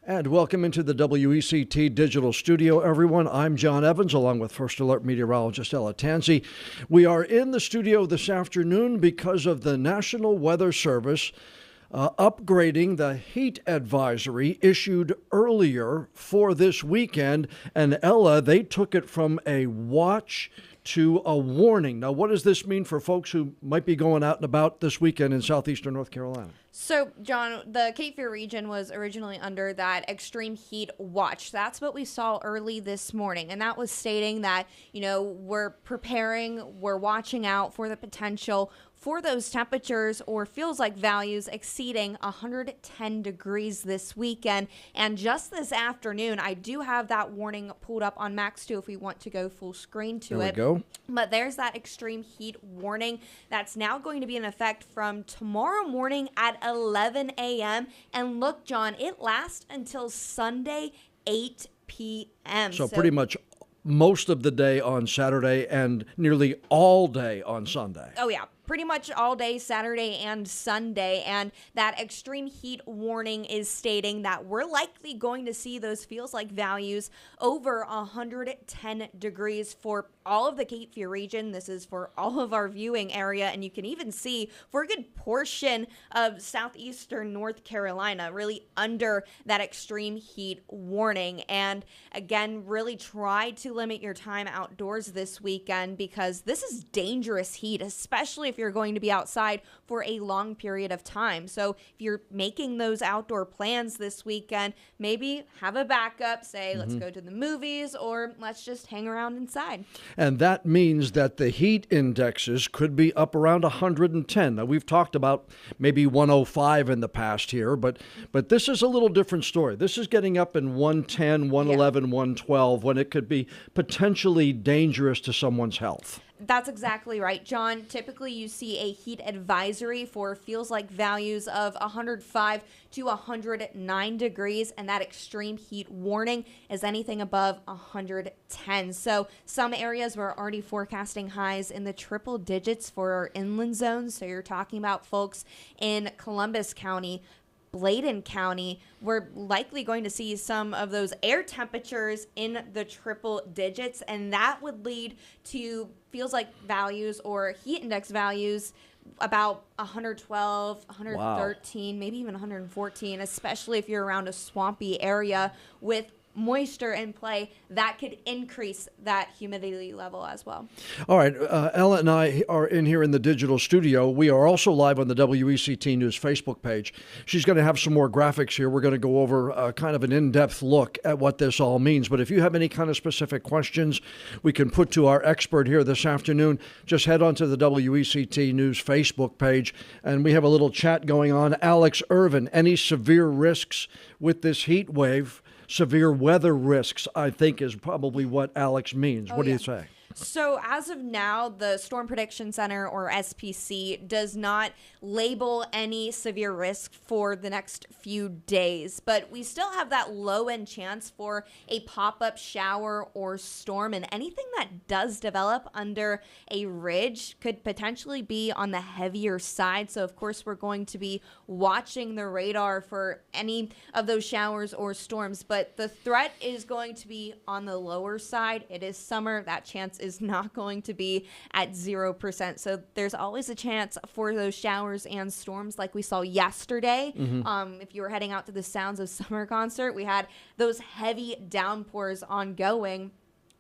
And welcome into the WECT Digital Studio, everyone. I'm John Evans, along with First Alert meteorologist Ella Tansey. We are in the studio this afternoon because of the National Weather Service upgrading the heat advisory issued earlier for this weekend. And Ella, they took it from a watch to a warning. Now, what does this mean for folks who might be going out and about this weekend in southeastern North Carolina? So, John, the Cape Fear region was originally under that extreme heat watch. That's what we saw early this morning. And that was stating that, we're preparing, we're watching out for the potential for those temperatures or feels like values exceeding 110 degrees this weekend. And just this afternoon, I do have that warning pulled up on Max 2 if we want to go full screen to it. There we go. But there's that extreme heat warning that's now going to be in effect from tomorrow morning at 11 a.m. And look, John, it lasts until Sunday, 8 p.m. So pretty much most of the day on Saturday and nearly all day on Sunday. Oh, yeah. Pretty much all day Saturday and Sunday, and that extreme heat warning is stating that we're likely going to see those feels like values over 110 degrees for all of the Cape Fear region. This is for all of our viewing area, and you can even see for a good portion of southeastern North Carolina, really under that extreme heat warning. And again, really try to limit your time outdoors this weekend because this is dangerous heat, especially if you're going to be outside for a long period of time. So if you're making those outdoor plans this weekend, maybe have a backup, say, let's go to the movies or let's just hang around inside. And that means that the heat indexes could be up around 110. Now, we've talked about maybe 105 in the past here, but this is a little different story. This is getting up in 110, 111, 112 when it could be potentially dangerous to someone's health. That's exactly right, John. Typically, you see a heat advisory for feels like values of 105 to 109 degrees, and that extreme heat warning is anything above 110. So some areas we're already forecasting highs in the triple digits for our inland zones. So you're talking about folks in Columbus County, Bladen County. We're likely going to see some of those air temperatures in the triple digits, and that would lead to feels like values or heat index values about 112, 113, maybe even 114, especially if you're around a swampy area with moisture in play. That could increase that humidity level as well. All right. Ella and I are in here in the digital studio. We are also live on the WECT News Facebook page. She's going to have some more graphics here. We're going to go over kind of an in-depth look at what this all means. But if you have any kind of specific questions we can put to our expert here this afternoon, just head on to the WECT News Facebook page. And we have a little chat going on. Alex Irvin, any severe risks with this heat wave? Severe weather risks, I think, is probably what Alex means. What do you say? So as of now, the Storm Prediction Center, or SPC, does not label any severe risk for the next few days. But we still have that low-end chance for a pop-up shower or storm. And anything that does develop under a ridge could potentially be on the heavier side. So, of course, we're going to be watching the radar for any of those showers or storms. But the threat is going to be on the lower side. It is summer. That chance is not going to be at 0%. So there's always a chance for those showers and storms like we saw yesterday. If you were heading out to the Sounds of Summer concert, we had those heavy downpours ongoing,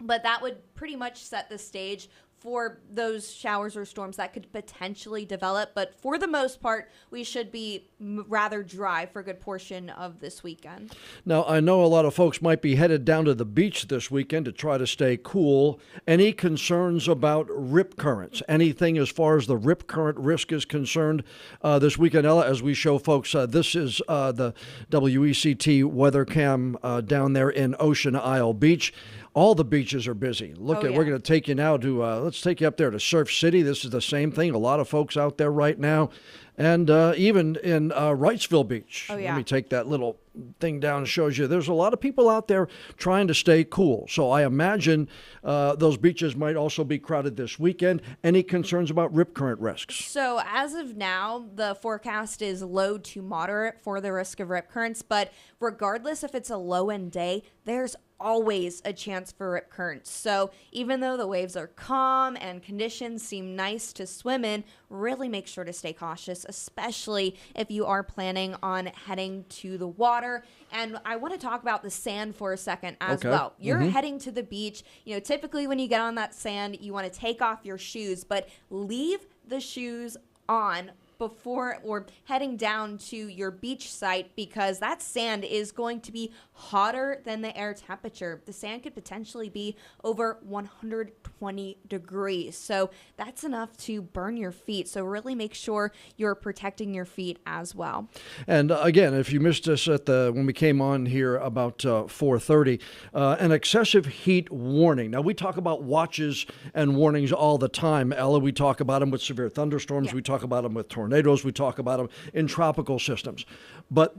but that would pretty much set the stage for those showers or storms that could potentially develop. But for the most part, we should be rather dry for a good portion of this weekend. Now, I know a lot of folks might be headed down to the beach this weekend to try to stay cool. Any concerns about rip currents? Anything as far as the rip current risk is concerned this weekend, Ella, as we show folks, this is the WECT weather cam down there in Ocean Isle Beach. All the beaches are busy. We're going to take you now to, let's take you up there to Surf City. This is the same thing. A lot of folks out there right now. And even in Wrightsville Beach. Oh, yeah. Let me take that little thing down and shows you there's a lot of people out there trying to stay cool. So I imagine those beaches might also be crowded this weekend. Any concerns about rip current risks? So as of now, the forecast is low to moderate for the risk of rip currents. But regardless if it's a low end day, there's always a chance for rip currents. So even though the waves are calm and conditions seem nice to swim in, really make sure to stay cautious, especially if you are planning on heading to the water. And I want to talk about the sand for a second as well. You're heading to the beach. You know, typically when you get on that sand, you want to take off your shoes, but leave the shoes on before or heading down to your beach site, because that sand is going to be hotter than the air temperature. The sand could potentially be over 120 degrees. So that's enough to burn your feet. So really make sure you're protecting your feet as well. And again, if you missed us at when we came on here about 4:30, an excessive heat warning. Now, we talk about watches and warnings all the time, Ella. We talk about them with severe thunderstorms. Yeah. We talk about them with tornadoes. We talk about them in tropical systems. But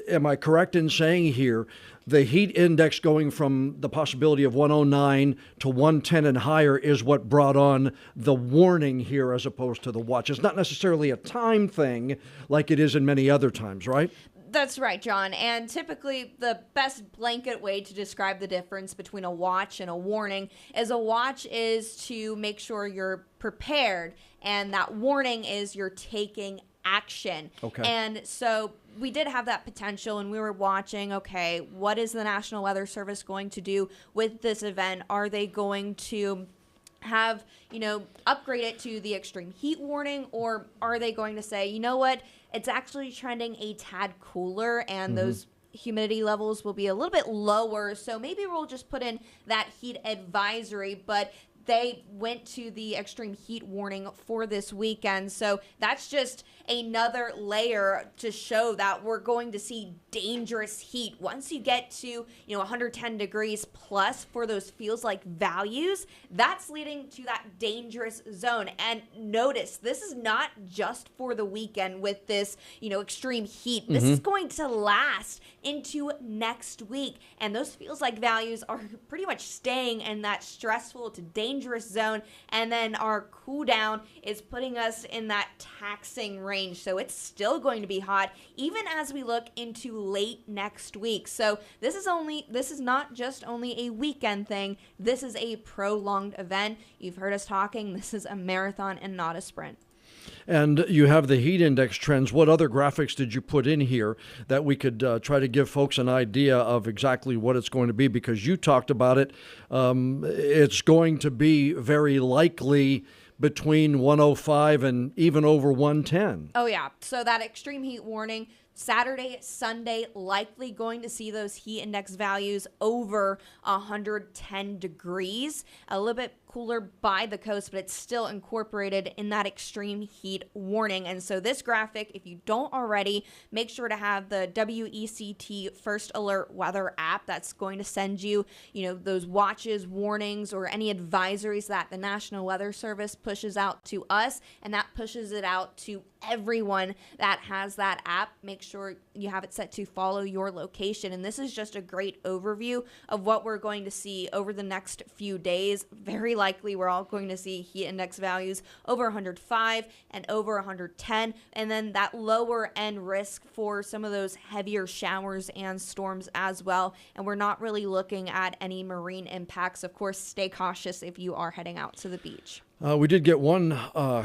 am I correct in saying here the heat index going from the possibility of 109 to 110 and higher is what brought on the warning here as opposed to the watch? It's not necessarily a time thing like it is in many other times, right? That's right, John. And typically the best blanket way to describe the difference between a watch and a warning is a watch is to make sure you're prepared, and that warning is you're taking action. Okay. And so we did have that potential, and we were watching, okay, what is the National Weather Service going to do with this event? Are they going to have, upgrade it to the extreme heat warning, or are they going to say, you know what, it's actually trending a tad cooler and those humidity levels will be a little bit lower, so maybe we'll just put in that heat advisory. But they went to the extreme heat warning for this weekend. So that's just another layer to show that we're going to see dangerous heat. Once you get to, 110 degrees plus for those feels like values, that's leading to that dangerous zone. And notice, this is not just for the weekend with this, extreme heat. This is going to last into next week. And those feels like values are pretty much staying in that stressful to dangerous zone. And then our cool down is putting us in that taxing range. So it's still going to be hot even as we look into late next week. So this is not just only a weekend thing. This is a prolonged event. You've heard us talking. This is a marathon and not a sprint. And you have the heat index trends. What other graphics did you put in here that we could try to give folks an idea of exactly what it's going to be? Because you talked about it. It's going to be very likely between 105 and even over 110. Oh, yeah. So that extreme heat warning, Saturday, Sunday, likely going to see those heat index values over 110 degrees. A little bit cooler by the coast, but it's still incorporated in that extreme heat warning. And so this graphic, if you don't already, make sure to have the WECT First Alert Weather app. That's going to send you, those watches, warnings, or any advisories that the National Weather Service pushes out to us, and that pushes it out to everyone that has that app. Make sure you have it set to follow your location. And this is just a great overview of what we're going to see over the next few days. Very likely we're all going to see heat index values over 105 and over 110, and then that lower end risk for some of those heavier showers and storms as well. And we're not really looking at any marine impacts. Of course, stay cautious if you are heading out to the beach. We did get one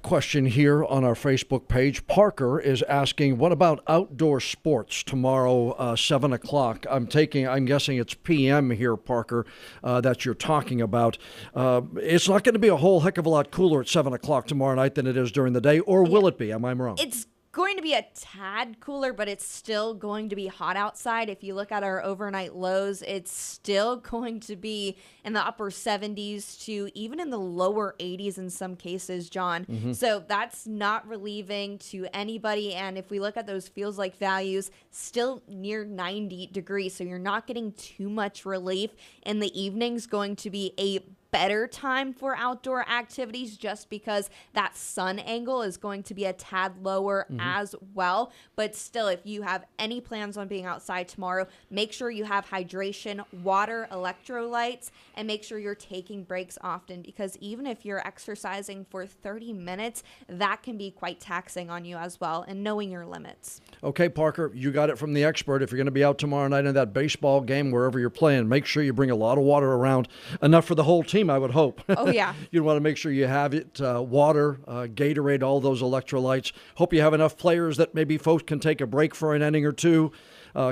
question here on our Facebook page. Parker is asking, what about outdoor sports tomorrow, 7 o'clock? I'm guessing it's PM here, Parker, that you're talking about. It's not going to be a whole heck of a lot cooler at 7 o'clock tomorrow night than it is during the day, or will it be? Am I wrong? It's going to be a tad cooler, but it's still going to be hot outside. If you look at our overnight lows, it's still going to be in the upper 70s to even in the lower 80s in some cases, John. So that's not relieving to anybody. And if we look at those feels like values, still near 90 degrees. So you're not getting too much relief. In the evenings, going to be a better time for outdoor activities just because that sun angle is going to be a tad lower as well. But still, if you have any plans on being outside tomorrow, make sure you have hydration, water, electrolytes, and make sure you're taking breaks often, because even if you're exercising for 30 minutes, that can be quite taxing on you as well, and knowing your limits. Okay, Parker, you got it from the expert. If you're going to be out tomorrow night in that baseball game, wherever you're playing, make sure you bring a lot of water around, enough for the whole team, I would hope. Oh, yeah. You want to make sure you have it, water, Gatorade, all those electrolytes. Hope you have enough players that maybe folks can take a break for an inning or two.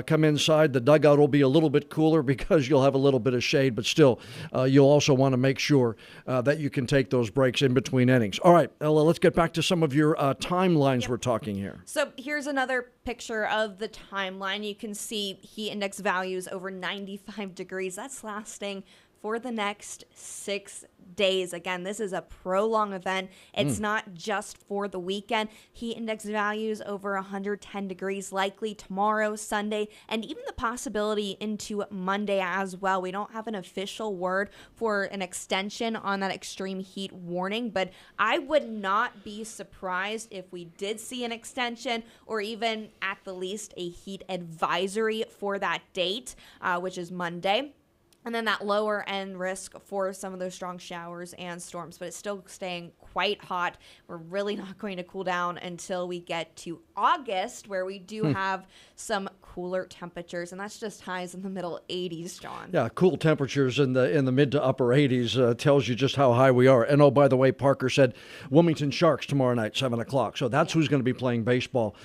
Come inside. The dugout will be a little bit cooler because you'll have a little bit of shade, but still, you'll also want to make sure that you can take those breaks in between innings. All right, Ella, let's get back to some of your timelines we're talking here. So here's another picture of the timeline. You can see heat index values over 95 degrees. That's lasting for the next 6 days. Again, this is a prolonged event. It's not just for the weekend. Heat index values over 110 degrees likely tomorrow, Sunday, and even the possibility into Monday as well. We don't have an official word for an extension on that extreme heat warning, but I would not be surprised if we did see an extension, or even at the least a heat advisory for that date, which is Monday. And then that lower end risk for some of those strong showers and storms, but it's still staying quite hot. We're really not going to cool down until we get to August, where we do have some cooler temperatures, and that's just highs in the middle 80s, John. Yeah, cool temperatures in the mid to upper 80s tells you just how high we are. And oh, by the way, Parker said Wilmington Sharks tomorrow night, 7 o'clock. So that's who's going to be playing baseball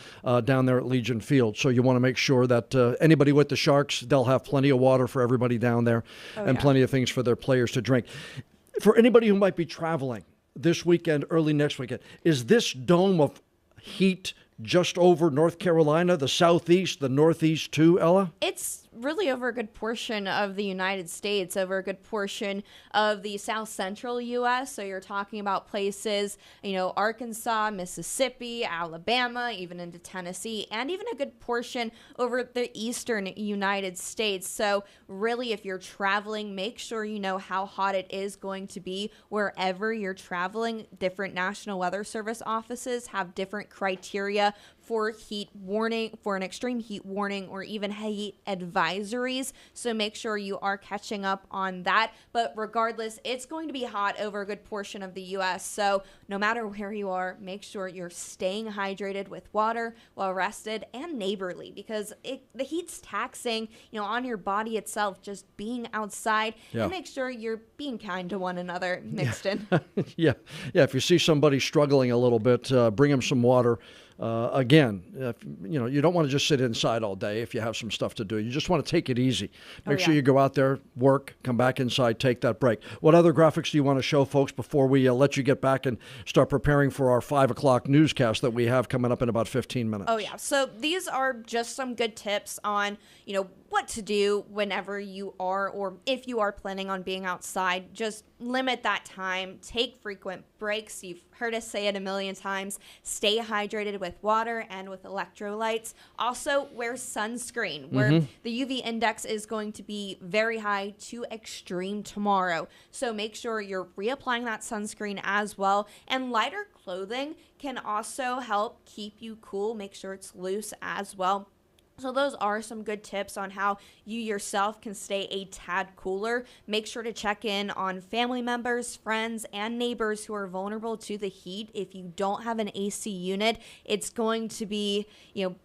down there at Legion Field. So you want to make sure that anybody with the Sharks, they'll have plenty of water for everybody down there, and plenty of things for their players to drink. For anybody who might be traveling this weekend, early next weekend, is this dome of heat just over North Carolina, the southeast, the northeast too, Ella? It's really over a good portion of the United States, over a good portion of the south central U.S. So you're talking about places, Arkansas, Mississippi, Alabama, even into Tennessee, and even a good portion over the eastern United States. So really, if you're traveling, make sure you know how hot it is going to be wherever you're traveling. Different National Weather Service offices have different criteria for heat warning, for an extreme heat warning, or even heat advisories. So make sure you are catching up on that. But regardless, it's going to be hot over a good portion of the U.S. So no matter where you are, make sure you're staying hydrated with water, well rested, and neighborly, because the heat's taxing, on your body itself, just being outside. And make sure you're being kind to one another mixed in. Yeah. If you see somebody struggling a little bit, bring them some water. Again, you don't want to just sit inside all day if you have some stuff to do. You just want to take it easy. Make sure you go out there, work, come back inside, take that break. What other graphics do you want to show folks before we let you get back and start preparing for our 5 o'clock newscast that we have coming up in about 15 minutes? Oh, yeah. So these are just some good tips on, what to do whenever you are, or if you are planning on being outside. Just limit that time. Take frequent breaks. You've heard us say it a million times. Stay hydrated with water and with electrolytes. Also, wear sunscreen, where the UV index is going to be very high to extreme tomorrow. So make sure you're reapplying that sunscreen as well. And lighter clothing can also help keep you cool. Make sure it's loose as well. So those are some good tips on how you yourself can stay a tad cooler. Make sure to check in on family members, friends, and neighbors who are vulnerable to the heat. If you don't have an AC unit, it's going to be,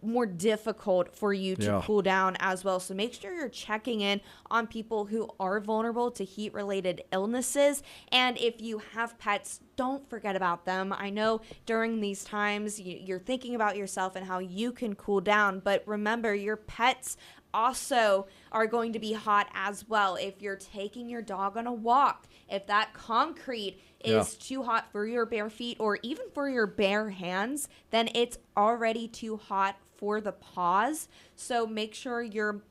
more difficult for you to cool down as well. So make sure you're checking in on people who are vulnerable to heat-related illnesses. And if you have pets, don't forget about them. I know during these times you're thinking about yourself and how you can cool down, but remember, your pets also are going to be hot as well. If you're taking your dog on a walk, if that concrete is too hot for your bare feet or even for your bare hands, then it's already too hot for the paws. So make sure you're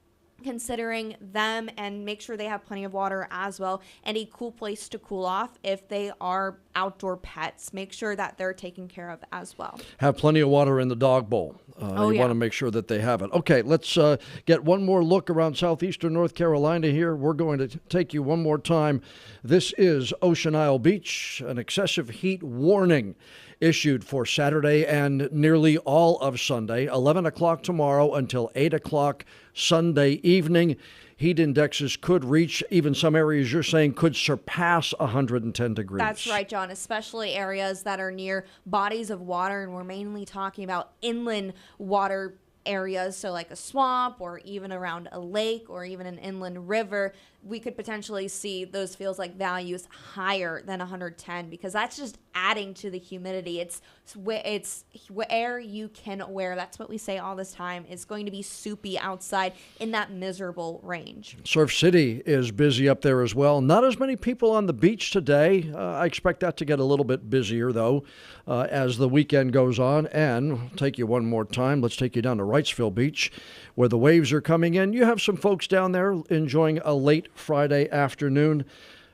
considering them, and make sure they have plenty of water as well, and a cool place to cool off if they are outdoor pets. Make sure that they're taken care of as well. Have plenty of water in the dog bowl. You want to make sure that they have it. Okay, let's get one more look around southeastern North Carolina here. We're going to take you one more time. This is Ocean Isle Beach, an excessive heat warning issued for Saturday and nearly all of Sunday, 11 o'clock tomorrow until 8 o'clock Sunday evening. Heat indexes could reach, even some areas you're saying could surpass 110 degrees. That's right, John, especially areas that are near bodies of water, and we're mainly talking about inland water areas, so like a swamp or even around a lake or even an inland river. We could potentially see those feels like values higher than 110, because that's just adding to the humidity. It's where you can wear. That's what we say all this time. It's going to be soupy outside in that miserable range. Surf City is busy up there as well. Not as many people on the beach today. I expect that to get a little bit busier, though, as the weekend goes on. And I'll take you one more time. Let's take you down to Wrightsville Beach, where the waves are coming in. You have some folks down there enjoying a late Friday afternoon.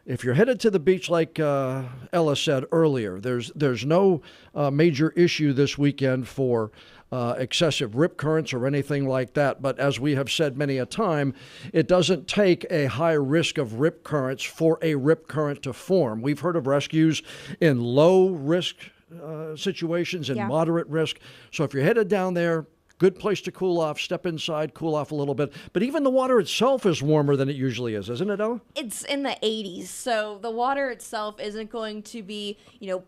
If you're headed to the beach, like Ella said earlier, there's no major issue this weekend for excessive rip currents or anything like that. But as we have said many a time, it doesn't take a high risk of rip currents for a rip current to form. We've heard of rescues in low risk situations and moderate risk. So if you're headed down there, good place to cool off, step inside, cool off a little bit. But even the water itself is warmer than it usually is, isn't it, Ella? It's in the 80s, so the water itself isn't going to be,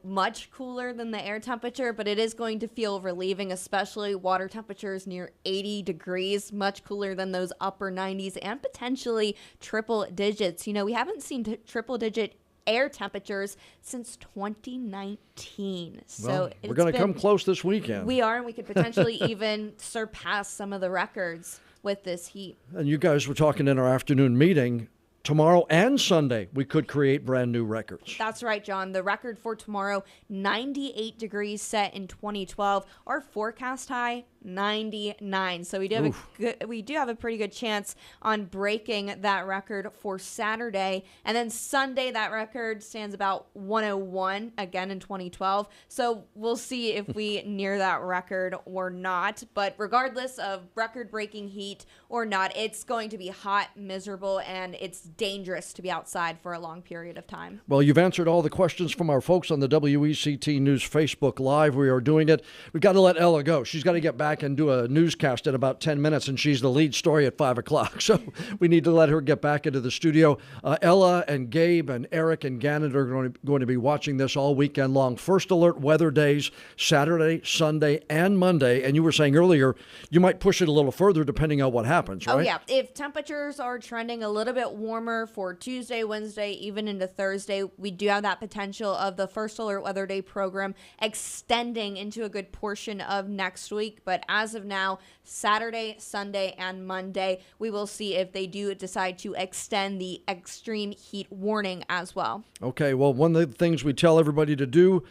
much cooler than the air temperature, but it is going to feel relieving, especially water temperatures near 80 degrees, much cooler than those upper 90s and potentially triple digits. We haven't seen triple digit air temperatures since 2019. So we're going to come close this weekend. We are, and we could potentially even surpass some of the records with this heat. And you guys were talking in our afternoon meeting, tomorrow and Sunday, we could create brand new records. That's right, John. The record for tomorrow, 98 degrees set in 2012. Our forecast high, 99. So we do have a pretty good chance on breaking that record for Saturday. And then Sunday, that record stands about 101 again in 2012. So we'll see if we near that record or not. But regardless of record-breaking heat or not, it's going to be hot, miserable, and it's dangerous to be outside for a long period of time. Well, you've answered all the questions from our folks on the WECT News Facebook Live. We are doing it. We've got to let Ella go. She's got to get back and do a newscast in about 10 minutes, and she's the lead story at 5 o'clock. So we need to let her get back into the studio. Ella and Gabe and Eric and Gannon are going to be watching this all weekend long. First alert weather days, Saturday, Sunday, and Monday. And you were saying earlier, you might push it a little further depending on what happens, right? Oh, yeah. If temperatures are trending a little bit warmer for Tuesday, Wednesday, even into Thursday, we do have that potential of the First Alert Weather Day program extending into a good portion of next week. But as of now, Saturday, Sunday, and Monday, we will see if they do decide to extend the extreme heat warning as well. Okay, well, one of the things we tell everybody to do,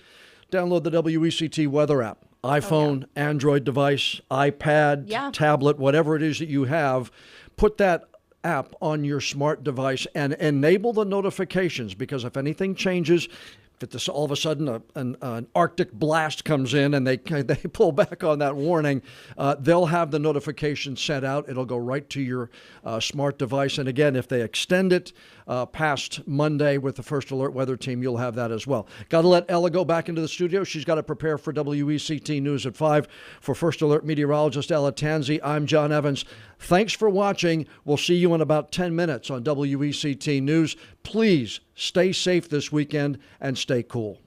download the WECT weather app. iPhone, Android device, iPad, tablet, whatever it is that you have, put that app on your smart device and enable the notifications, because if anything changes, if it's all of a sudden an Arctic blast comes in and they pull back on that warning, they'll have the notification sent out. It'll go right to your smart device. And again, if they extend it past Monday with the First Alert Weather Team, you'll have that as well. Got to let Ella go back into the studio. She's got to prepare for WECT News at 5. For First Alert meteorologist Ella Tanzi, I'm John Evans. Thanks for watching. We'll see you in about 10 minutes on WECT News. Please stay safe this weekend and stay cool.